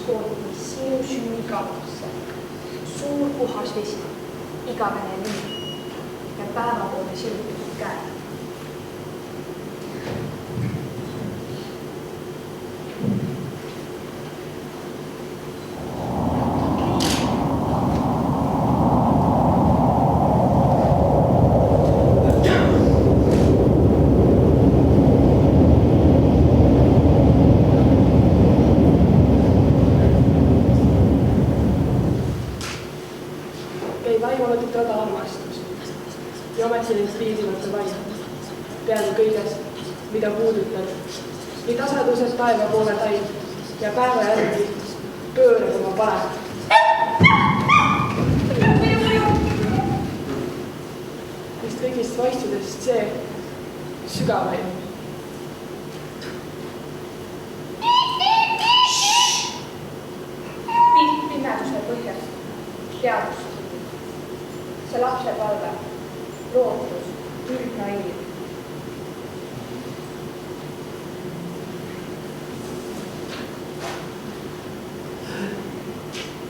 toodi sinu sünnikaotusse. Suur puhas vesi, igavene liin ja päevapoole sirutatud käe. Peaaegu kõigest, mida puudutab, nii tasadusest taeva poole taib ja päeva järgi pöörab oma palet. Neist kõigist vaistudest see sügavaim. Pimeduse põhjas, teadus, see lapsepalve, lootus, naiiv.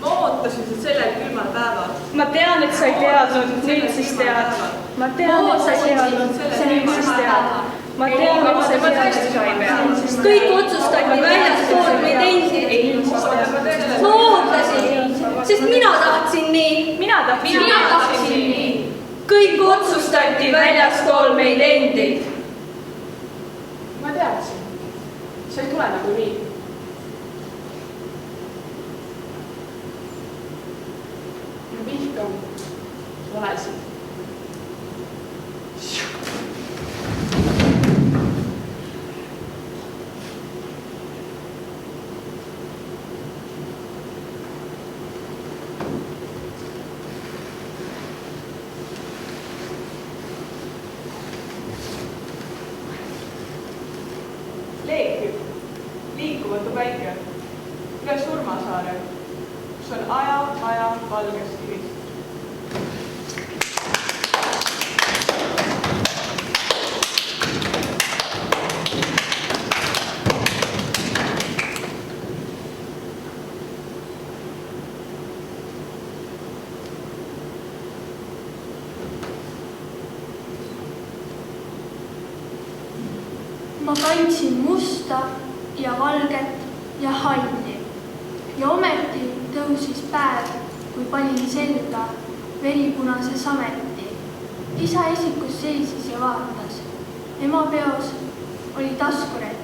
Ma ootasin sind sellel külmal päeval. Ma tean, et sa ei teadnud, nüüd siis tead. Ma tean, et sa ei teadnud, nüüd siis tead. Ma tean, et sa ei teadnud, kõik otsustati väljaspool meid endid. Ma ootasin, sest mina tahtsin nii. Mina tahtsin nii. Kõik otsustati väljaspool meid endid. Ma teadsin, sa ei tule nagu nii. Ma vihkan valesid. Leekib, liikumatu päike, üle Surmasaare, kus on aja valges kivist. Ma kandsin musta ja valget ja halli ja ometi tõusis päev, kui panin selga veripunase sameti. Isa esikus seisis ja vaatas. Ema peos oli taskurett.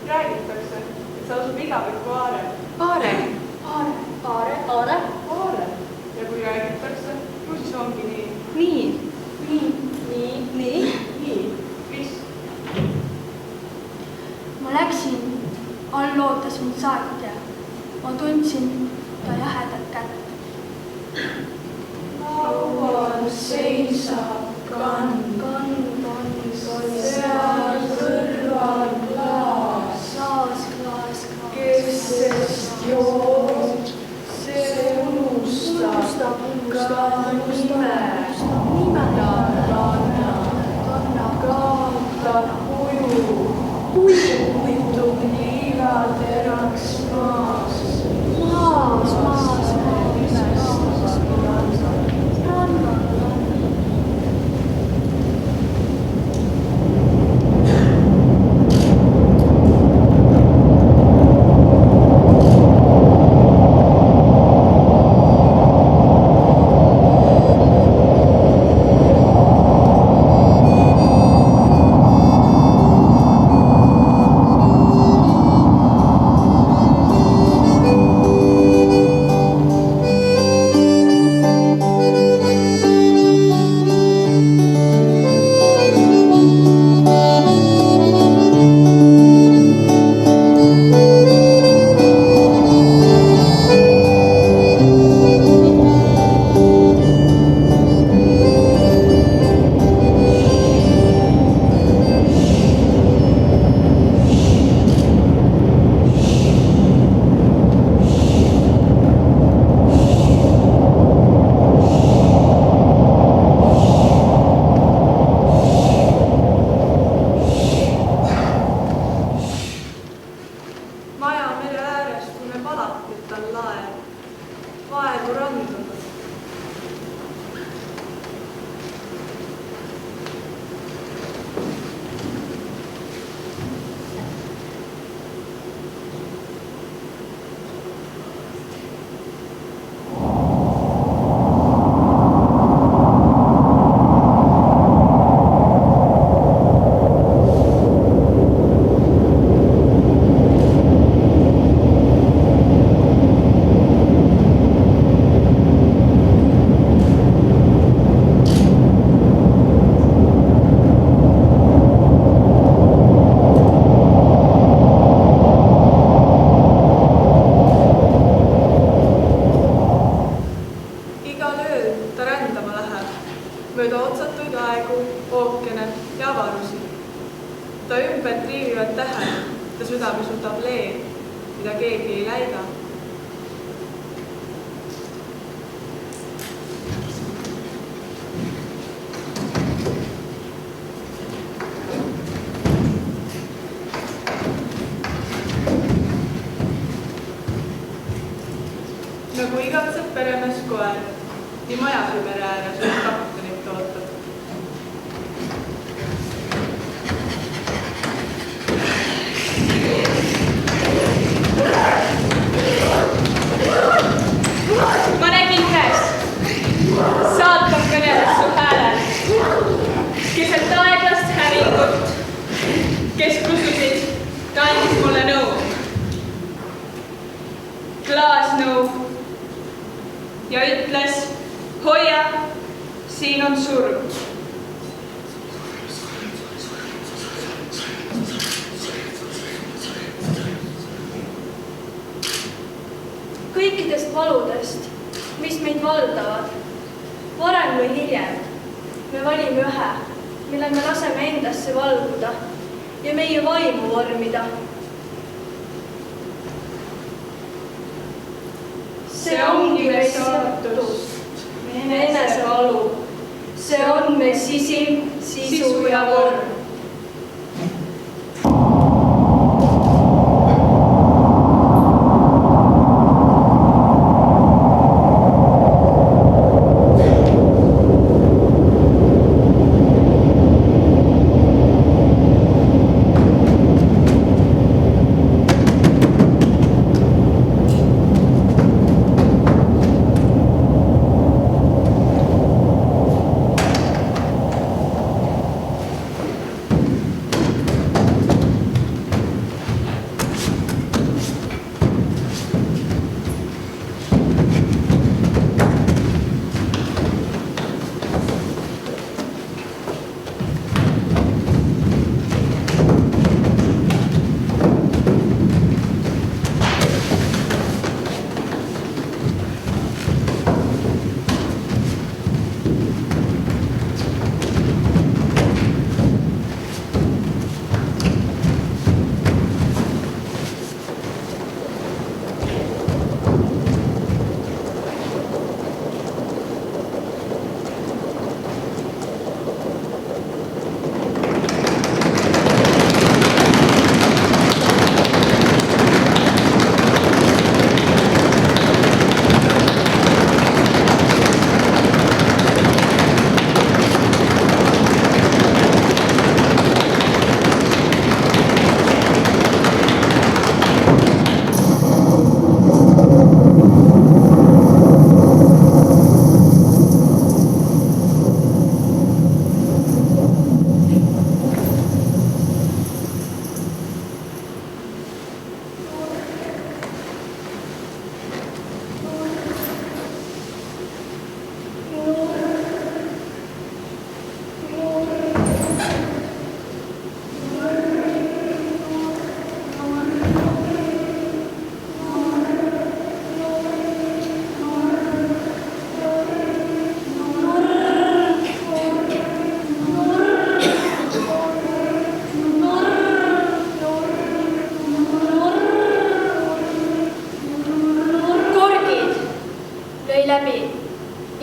Räägitakse, et sa asub igaviku aare. Aare. Ja kui räägitakse, ju siis ongi nii. Nii. Mis? Ma läksin, all ootas mind saatja. Ma tundsin ta jahedat kätt. Kauas seisab kand, seal kõrval klaas, kes sest joob, see unustab ka nime, kaotab kuju, uitub liivateraks maas. riivivad tähed, ta südames nutab lee, mida keegi ei läida. Nagu igatseb peremees koer, nii majas või mere ääres või kapitanit ootab. Ma nägin ühes. Saatan kõneles su häälel. Keset aeglast hävingut, kes kususid, ta andis mulle nõu. Klaasnõu. Ja ütles, hoia, siin on surm. Kõikidest valudest, mis meid valdavad, varem või hiljem, me valime ühe, mille me laseme endasse valguda ja meie vaimu vormida. See ongi meie saatus, meie enesevalu. See on meie sisim, sisu ja vorm.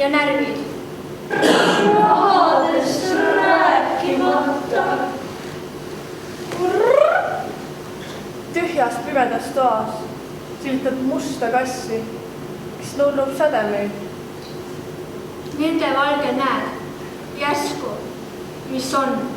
ja närvid. Rahadest rääkimata. Tühjas pimedas toas siltad musta kassi, kes lullub sädemeid. Nende valge näed, järsku, mis on.